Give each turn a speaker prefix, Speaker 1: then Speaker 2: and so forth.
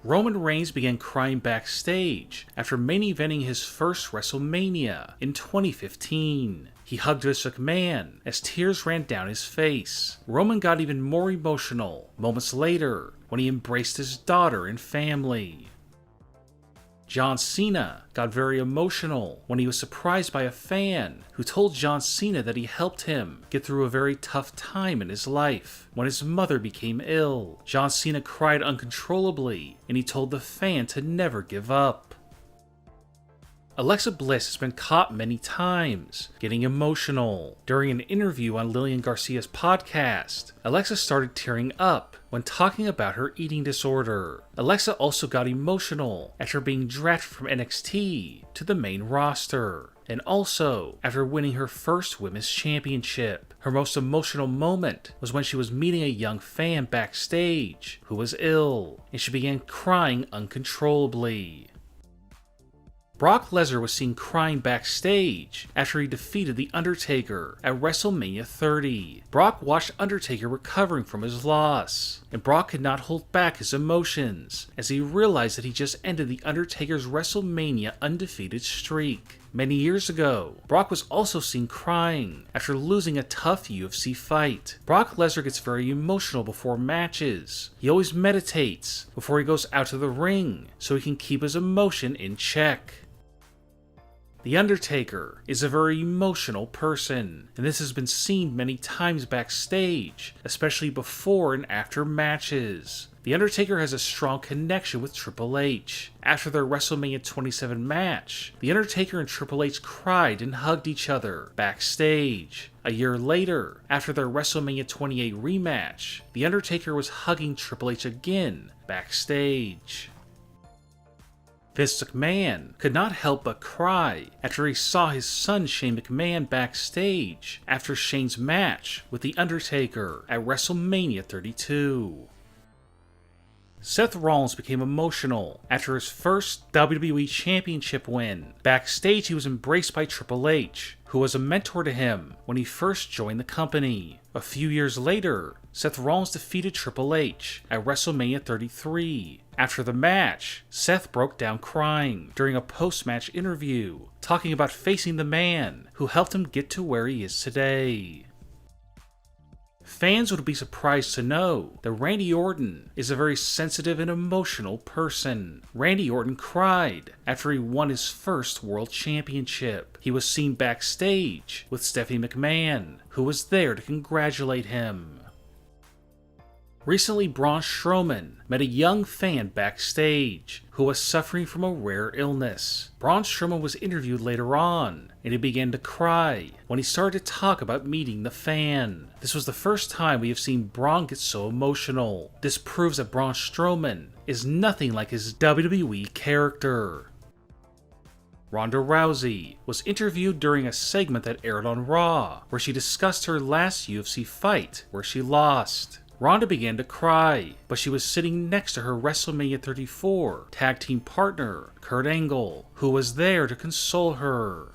Speaker 1: Roman Reigns began crying backstage after main eventing his first WrestleMania in 2015. He hugged Vince McMahon as tears ran down his face. Roman got even more emotional moments later when he embraced his daughter and family. John Cena got very emotional when he was surprised by a fan who told John Cena that he helped him get through a very tough time in his life when his mother became ill. John Cena cried uncontrollably and he told the fan to never give up. Alexa Bliss has been caught many times getting emotional. During an interview on Lillian Garcia's podcast, Alexa started tearing up when talking about her eating disorder. Alexa also got emotional after being drafted from NXT to the main roster, and also after winning her first women's championship. Her most emotional moment was when she was meeting a young fan backstage who was ill, and she began crying uncontrollably. Brock Lesnar was seen crying backstage after he defeated The Undertaker at WrestleMania 30. Brock watched Undertaker recovering from his loss, and Brock could not hold back his emotions as he realized that he just ended The Undertaker's WrestleMania undefeated streak. Many years ago, Brock was also seen crying after losing a tough UFC fight. Brock Lesnar gets very emotional before matches. He always meditates before he goes out to the ring so he can keep his emotion in check. The Undertaker is a very emotional person, and this has been seen many times backstage, especially before and after matches. The Undertaker has a strong connection with Triple H. After their WrestleMania 27 match, The Undertaker and Triple H cried and hugged each other backstage. A year later, after their WrestleMania 28 rematch, The Undertaker was hugging Triple H again backstage. Vince McMahon could not help but cry after he saw his son Shane McMahon backstage after Shane's match with The Undertaker at WrestleMania 32. Seth Rollins became emotional after his first WWE Championship win. Backstage, he was embraced by Triple H, who was a mentor to him when he first joined the company. A few years later, Seth Rollins defeated Triple H at WrestleMania 33. After the match, Seth broke down crying during a post-match interview, talking about facing the man who helped him get to where he is today. Fans would be surprised to know that Randy Orton is a very sensitive and emotional person. Randy Orton cried after he won his first world championship. He was seen backstage with Stephanie McMahon, who was there to congratulate him. Recently, Braun Strowman met a young fan backstage who was suffering from a rare illness. Braun Strowman was interviewed later on, and he began to cry when he started to talk about meeting the fan. This was the first time we have seen Braun get so emotional. This proves that Braun Strowman is nothing like his WWE character. Ronda Rousey was interviewed during a segment that aired on Raw, where she discussed her last UFC fight where she lost. Ronda began to cry, but she was sitting next to her WrestleMania 34 tag team partner, Kurt Angle, who was there to console her.